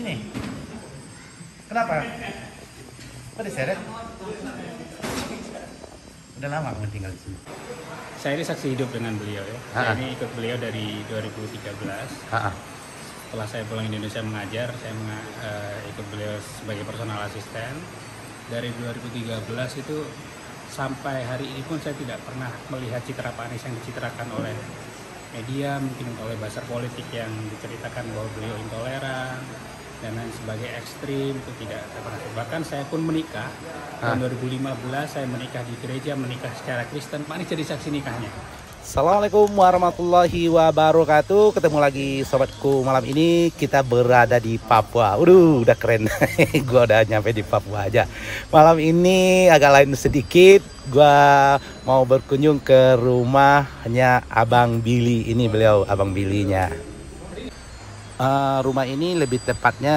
Sini. Kenapa? Kok diseret? Udah lama kamu tinggal di sini? Saya ini saksi hidup dengan beliau ya. Saya ini ikut beliau dari 2013. Setelah saya pulang Indonesia mengajar, saya ikut beliau sebagai personal asisten. Dari 2013 itu sampai hari ini pun saya tidak pernah melihat citra Pak Anies yang dicitrakan oleh media, mungkin oleh buzzer politik yang diceritakan bahwa beliau intoleran dan lain sebagai ekstrim, itu tidak pernah. Bahkan saya pun menikah tahun 2015, saya menikah di gereja, menikah secara Kristen. Pak Anies jadi saksi nikahnya. Assalamualaikum warahmatullahi wabarakatuh. Ketemu lagi sobatku, malam ini kita berada di Papua. Udah keren. Gua udah nyampe di Papua aja. Malam ini agak lain sedikit. Gua mau berkunjung ke rumahnya Abang Billy. Ini beliau Abang Billy-nya. Rumah ini lebih tepatnya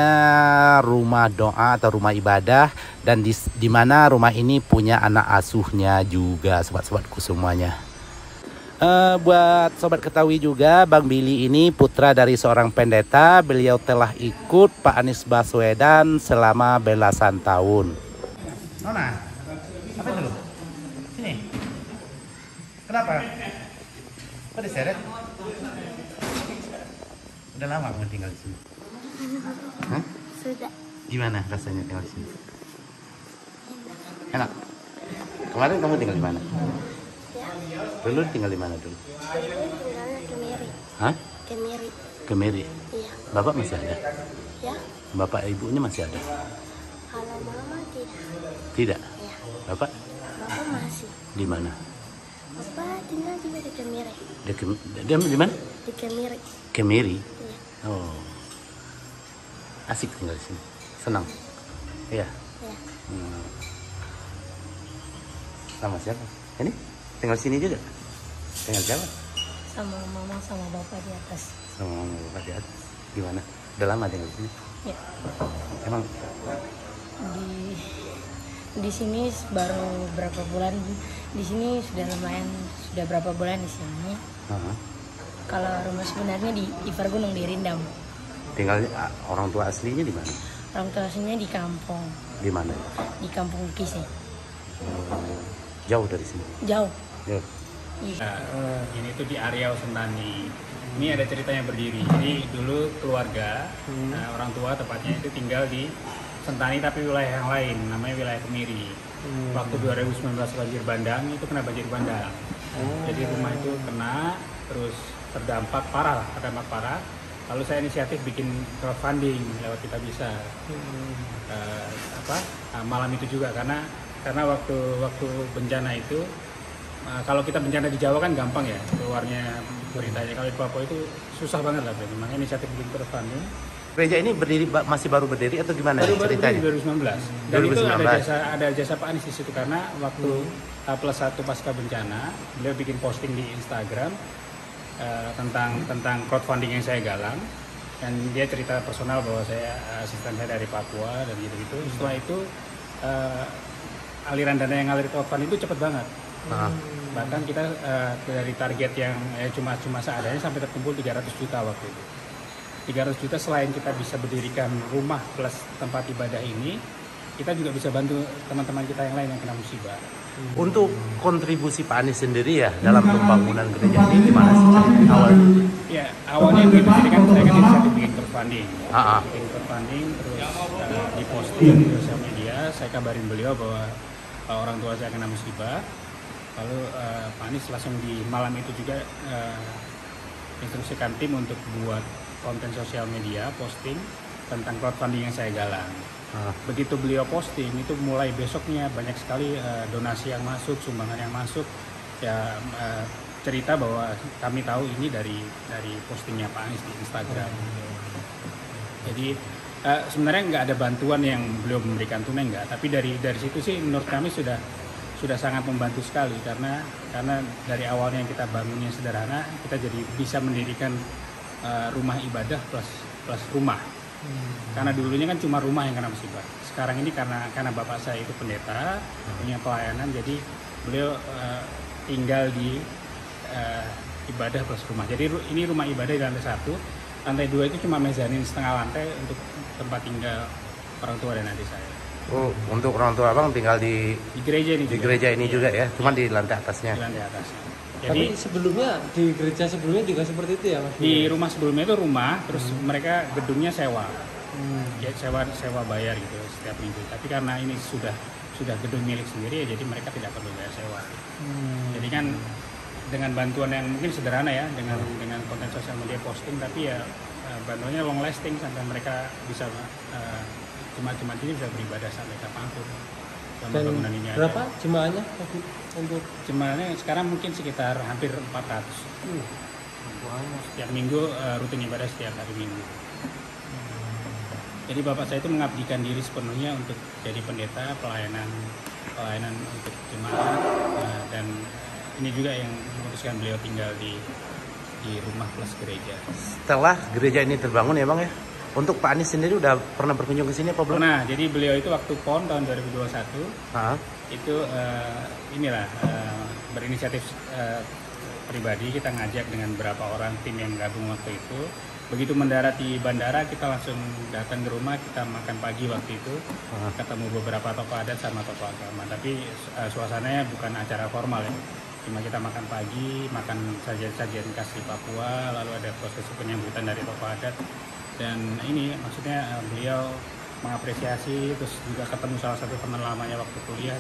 rumah doa atau rumah ibadah, dan di mana rumah ini punya anak asuhnya juga, sobat-sobatku semuanya. Buat sobat ketahui juga, Bang Billy ini putra dari seorang pendeta. Beliau telah ikut Pak Anies Baswedan selama belasan tahun. Nona, apa itu? Sini. Kenapa? Kok diseret? Udah lama kamu tinggal di sini? Hah? Sudah. Gimana rasanya tinggal di sini? Enak. Kemarin kamu tinggal di mana? Ya. Dulu tinggal di mana dulu? Tinggalnya Kemiri. Hah? Kemiri. Kemiri. Iya. Bapak masih ada? Ya. Bapak ibunya masih ada? Kalau mama tidak. Tidak. Ya. Bapak Bapak masih. di mana? Bapak tinggal juga di Kemiri. Dia di mana? Di Kemiri. Kemiri. Iya. Oh. Asik tinggal di sini. Senang. Iya. Ya. Sama siapa? Ini tinggal sini juga? Tinggal siapa? Sama mama sama bapak di atas. Sama mama bapak di atas. Gimana? Udah lama tinggal di sini? Ya. Emang Di sini baru berapa bulan? Di sini sudah lumayan, sudah berapa bulan di sini. Kalau rumah sebenarnya di Ivar-Gunung di Rindam. tinggal orang tua aslinya di mana? Orang tua aslinya di kampung. Di mana? Di kampung Kise. Jauh dari sini? Jauh. Jauh. Iya. Ini tuh di Ariau Sentani. Ini ada ceritanya berdiri. Jadi dulu keluarga, orang tua tepatnya itu tinggal di Sentani tapi wilayah yang lain, namanya wilayah Kemiri. Waktu 2019 banjir bandang itu kena banjir bandang. Jadi rumah itu kena, terus terdampak parah. Lalu saya inisiatif bikin crowdfunding lewat Kita Bisa. Malam itu juga karena waktu bencana itu, kalau kita bencana di Jawa kan gampang ya keluarnya beritanya. Kalau di Papua itu susah banget lah, makanya inisiatif bikin crowdfunding. Gereja ini masih baru berdiri atau gimana ceritanya? Baru 2019. Dan 2019. itu ada jasa Pak Anies di situ karena waktu H+1 pasca bencana, beliau bikin posting di Instagram tentang crowdfunding yang saya galang, dan dia cerita personal bahwa asisten saya dari Papua dan gitu-gitu. Setelah itu aliran dana yang ngalir crowdfunding itu cepet banget. Bahkan kita dari target yang cuma seadanya sampai terkumpul 300 juta waktu itu. 300 juta selain kita bisa berdirikan rumah plus tempat ibadah ini, kita juga bisa bantu teman-teman kita yang lain yang kena musibah. Untuk kontribusi Pak Anies sendiri ya dalam pembangunan gereja ini gimana sih awalnya? Ya, awalnya yang saya kan inisiatif bikin crowdfunding. Bikin crowdfunding, terus diposting di sosial media, saya kabarin beliau bahwa orang tua saya kena musibah. Lalu Pak Anies langsung di malam itu juga instruksikan tim untuk buat konten sosial media, posting tentang crowdfunding yang saya galang. Begitu beliau posting, itu mulai besoknya banyak sekali donasi yang masuk, sumbangan yang masuk. Ya cerita bahwa kami tahu ini dari postingnya Pak Anies di Instagram. Jadi sebenarnya nggak ada bantuan yang beliau memberikan tunai, nggak. Tapi dari situ sih menurut kami sudah sangat membantu sekali, karena dari awalnya yang kita bangun yang sederhana, kita jadi bisa mendirikan rumah ibadah plus rumah. Karena dulunya kan cuma rumah yang kena musibah. Sekarang ini karena bapak saya itu pendeta, punya pelayanan, jadi beliau tinggal di ibadah plus rumah. Jadi ini rumah ibadah di lantai 1, Lantai 2 itu cuma mezanin setengah lantai untuk tempat tinggal orang tua dan adik saya. Oh, untuk orang tua abang tinggal di gereja ini di juga. gereja ini juga ya, cuma di lantai atasnya. Di lantai atasnya. Jadi sebelumnya di gereja sebelumnya juga seperti itu ya Mas? Di rumah sebelumnya itu rumah, terus mereka gedungnya sewa. Ya sewa bayar gitu setiap minggu. Tapi karena ini sudah gedung milik sendiri ya, jadi mereka tidak perlu bayar sewa. Jadi kan dengan bantuan yang mungkin sederhana ya, dengan konten sosial media posting, tapi ya bantuannya long lasting sampai mereka bisa jemaat-jemaat ini bisa beribadah sampai kapanpun. Dan bangunan ini berapa ada. jemaahnya untuk Jemaahnya sekarang mungkin sekitar hampir 400. Setiap minggu rutin ibadah setiap hari Minggu. Jadi bapak saya itu mengabdikan diri sepenuhnya untuk jadi pendeta, pelayanan untuk jemaat, dan ini juga yang memutuskan beliau tinggal di rumah plus gereja. Setelah gereja ini terbangun ya bang ya, untuk Pak Anies sendiri udah pernah berkunjung ke sini apa belum? Nah, jadi beliau itu waktu PON tahun 2021 itu berinisiatif pribadi, kita ngajak dengan beberapa orang tim yang gabung waktu itu. Begitu mendarat di bandara, kita langsung datang ke rumah, kita makan pagi waktu itu, ketemu beberapa tokoh adat sama tokoh agama. Tapi suasananya bukan acara formal ya, cuma kita makan pagi, makan sajian-sajian khas di Papua, lalu ada prosesi penyambutan dari tokoh adat. Dan ini maksudnya beliau mengapresiasi, terus juga ketemu salah satu teman lamanya waktu kuliah,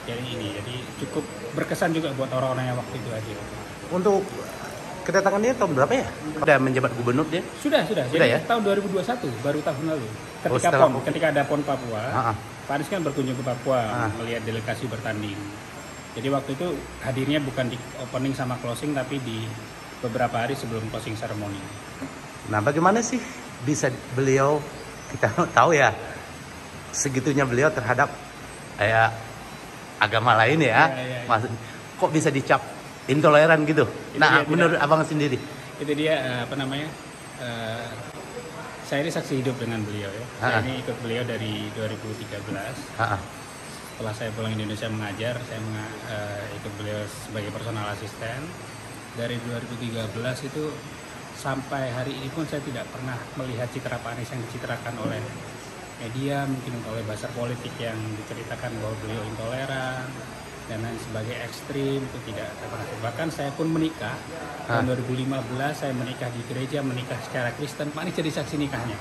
jadi cukup berkesan juga buat orang-orang yang waktu itu hadir. Untuk kedatangan dia tahun berapa ya? Udah menjabat gubernur dia? Sudah. Jadi ya? tahun 2021, baru tahun lalu. Ketika ada PON Papua, Pak Anies kan berkunjung ke Papua, melihat delegasi bertanding. Jadi waktu itu hadirnya bukan di opening sama closing, tapi di beberapa hari sebelum closing ceremony. Nah, bagaimana sih bisa beliau, kita tahu ya, segitunya beliau terhadap agama lain ya. Maksud, kok bisa dicap intoleran gitu? Menurut abang sendiri? Itu dia saya ini saksi hidup dengan beliau ya. Saya ini ikut beliau dari 2013. Setelah saya pulang Indonesia mengajar, saya ikut beliau sebagai personal asisten. Dari 2013 itu sampai hari ini pun saya tidak pernah melihat citra Pak Anies yang dicitrakan oleh media, mungkin oleh buzzer politik yang diceritakan bahwa beliau intoleran dan lain sebagai ekstrim, itu tidak pernah. Bahkan saya pun menikah tahun 2015, saya menikah di gereja, menikah secara Kristen. Pak Anies jadi saksi nikahnya.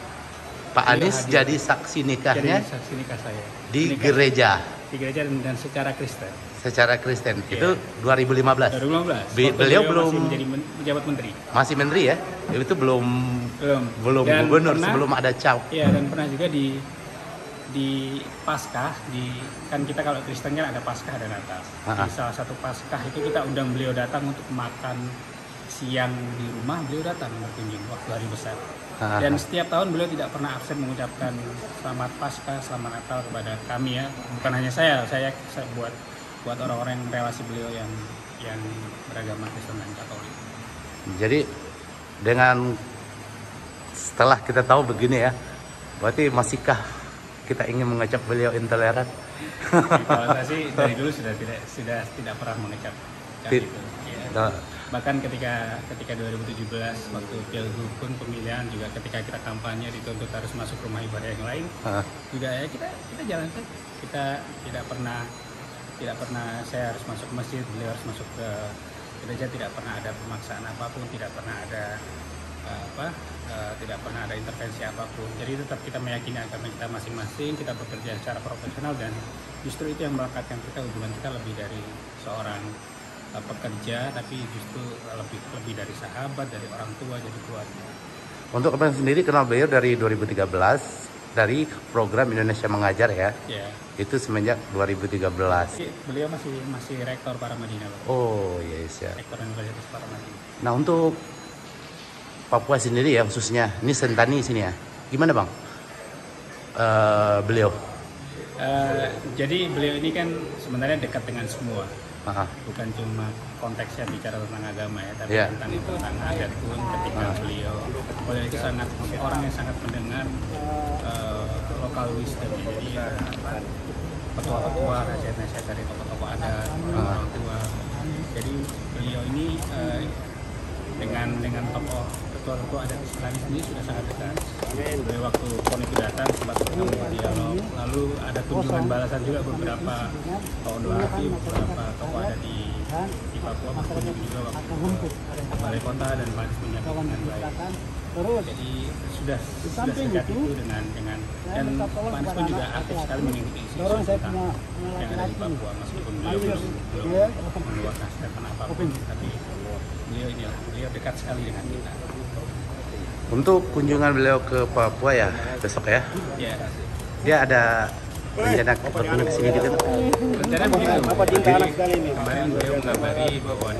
Pak Anies jadi saksi nikahnya? Jadi saksi nikah saya di gereja? Di gereja dan secara Kristen. Secara Kristen, itu 2015? 2015. Beliau belum masih menjadi pejabat menteri. Masih menteri ya? Itu belum Dan gubernur, pernah, sebelum ada cap. Iya, dan pernah juga di Paskah, kan kita kalau Kristen kan ada Paskah dan Natal. Di salah satu Paskah itu kita undang beliau datang untuk makan siang di rumah, beliau datang berkunjung waktu hari besar. Dan setiap tahun beliau tidak pernah absen mengucapkan selamat Paskah, selamat Natal kepada kami ya. Bukan hanya saya buat orang-orang yang relasi beliau yang beragama Kristen dan Katolik. Jadi dengan setelah kita tahu begini ya, berarti masihkah kita ingin mengecap beliau intoleran? Kalau saya sih dari dulu sudah tidak pernah mengecap gitu. Ya. Bahkan ketika 2017 waktu Pilgub pun pemilihan juga, ketika kita kampanye dituntut harus masuk rumah ibadah yang lain, juga ya kita jalan saja. Kita tidak pernah saya harus masuk ke masjid, beliau harus masuk ke gereja, tidak pernah ada pemaksaan apapun, tidak pernah ada tidak pernah ada intervensi apapun. Jadi tetap kita meyakini agama kita masing-masing, kita bekerja secara profesional, dan justru itu yang melekatkan kita, hubungan kita lebih dari seorang pekerja, tapi justru lebih dari sahabat, dari orang tua, jadi keluarga. Untuk abang sendiri kenal beliau dari 2013 dari program Indonesia Mengajar ya? Yeah. Itu semenjak 2013. Beliau masih rektor Paramadina. Oh yes ya. Rektor Universitas Paramadina. Nah, untuk Papua sendiri ya khususnya, ini Sentani sini ya, gimana bang? Beliau? Jadi beliau ini kan sebenarnya dekat dengan semua. Bukan cuma konteksnya bicara tentang agama ya, tapi tentang adat pun. Ketika beliau itu sangat orang yang sangat mendengar lokal wisdom. Jadi petua-petua, nasihat-nasihat dari tokoh-tokoh adat, orang tua. Jadi beliau ini dengan tokoh ortu adat Islami sendiri sudah sangat dekat. Dari waktu PON itu datang sempat bertemu berdialog, lalu ada kunjungan balasan juga beberapa tahun lalu, beberapa tokoh adat di Papua berkunjung juga waktu balai kota dan Pak menyambut dengan baik. Jadi sudah sedekat itu dengan dan Pak Anies pun juga aktif sekali mengikuti isu-isu tentang yang ada di Papua, meskipun beliau belum mengeluarkan statement apapun, tapi beliau dekat sekali dengan kita. Untuk kunjungan beliau ke Papua ya besok ya? Ya. Dia ada rencana berkunjung ke sini gitu? Rencana begitu. Jadi kemarin beliau mengabari bahwa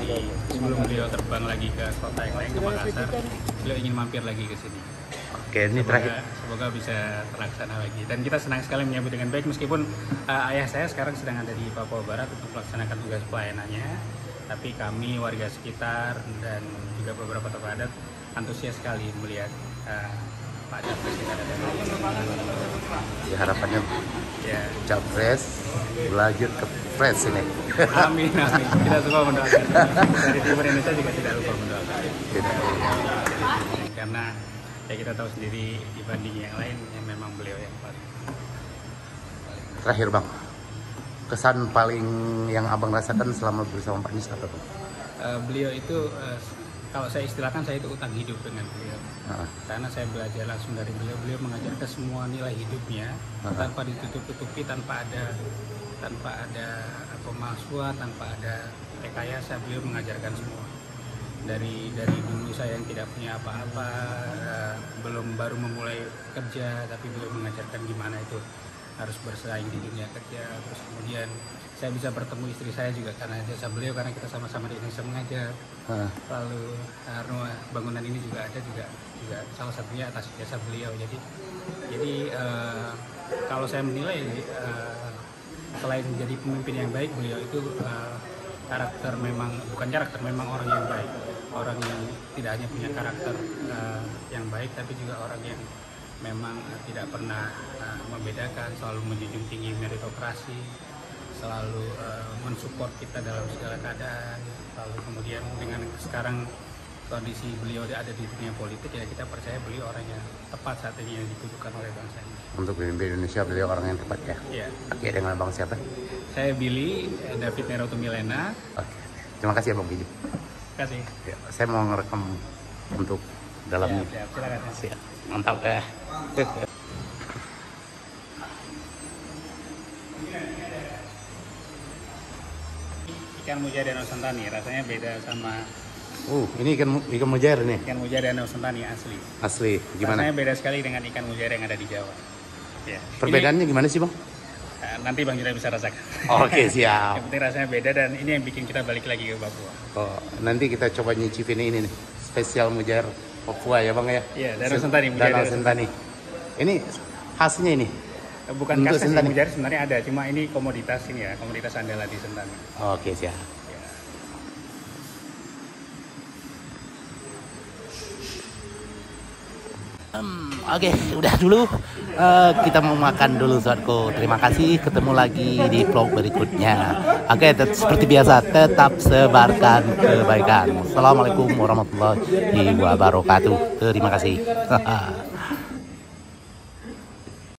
sebelum beliau terbang lagi ke kota yang lain, ke Makassar, beliau ingin mampir lagi ke sini. Oke, ini terakhir. Semoga bisa terlaksana lagi. Dan kita senang sekali menyambut dengan baik, meskipun ayah saya sekarang sedang ada di Papua Barat untuk melaksanakan tugas pelayanannya. Tapi kami warga sekitar dan juga beberapa tokoh adat antusias sekali melihat Pak Capres kita ada. Ya, harapannya Ya. Capres berlanjut ke Pres ini. Amin, amin. Kita semua mendoakan. Dari timur Indonesia juga tidak lupa mendoakan. Karena ya kita tahu sendiri dibanding yang lain, ya memang beliau yang paling. Terakhir Bang, kesan paling yang Abang rasakan selama bersama Pak Anies apa Bang? Beliau itu, kalau saya istilahkan, saya itu utang hidup dengan beliau. Karena saya belajar langsung dari beliau. Beliau mengajarkan semua nilai hidupnya tanpa ditutup-tutupi, tanpa ada pemalsuan, tanpa ada rekayasa. Beliau mengajarkan semua. Dari dulu saya yang tidak punya apa-apa, baru memulai kerja, tapi beliau mengajarkan gimana itu harus bersaing di dunia kerja. Terus kemudian saya bisa bertemu istri saya juga karena jasa beliau, karena kita sama-sama di Indonesia mengajar. Lalu bangunan ini juga ada juga salah satunya atas jasa beliau. Jadi kalau saya menilai selain menjadi pemimpin yang baik, beliau itu memang orang yang baik, orang yang tidak hanya punya karakter yang baik, tapi juga orang yang memang tidak pernah membedakan, selalu menjunjung tinggi meritokrasi, selalu mensupport kita dalam segala keadaan. Lalu kemudian dengan sekarang kondisi beliau ada di dunia politik, ya kita percaya beliau orang yang tepat saat ini yang dibutuhkan oleh bangsa ini. Untuk pemimpin Indonesia beliau orang yang tepat ya? Iya. Oke, dengan Bang siapa? Saya Billy David Nerautu Milena. Oke, terima kasih ya Bang Billy. Terima kasih. Ya, saya mau ngerekam untuk dalamnya. Siap, silakan. Siap. Mantap ya. Ikan mujair danau sentani rasanya beda sama Ini ikan mujair nih. ikan mujair danau sentani asli. Asli. Gimana? Rasanya beda sekali dengan ikan mujair yang ada di Jawa. Ya. Perbedaannya gimana sih Bang? Nanti Bang Juda bisa rasakan. Oke, siap. Yang penting rasanya beda, dan ini yang bikin kita balik lagi ke Papua. Oh, nanti kita coba nyicipin ini nih. Spesial mujair Papua ya Bang ya? Iya, danau sentani. Danau sentani. Ini khasnya ini? Bukan Untuk khasnya Sentani. mujair sebenarnya ada, cuma ini komoditas ini ya, komoditas andalan di Sentani. Oke, siap. Oke, udah dulu. Kita mau makan dulu sobatku. Terima kasih, ketemu lagi di vlog berikutnya. Oke, seperti biasa, tetap sebarkan kebaikan. Assalamualaikum warahmatullahi wabarakatuh. Terima kasih.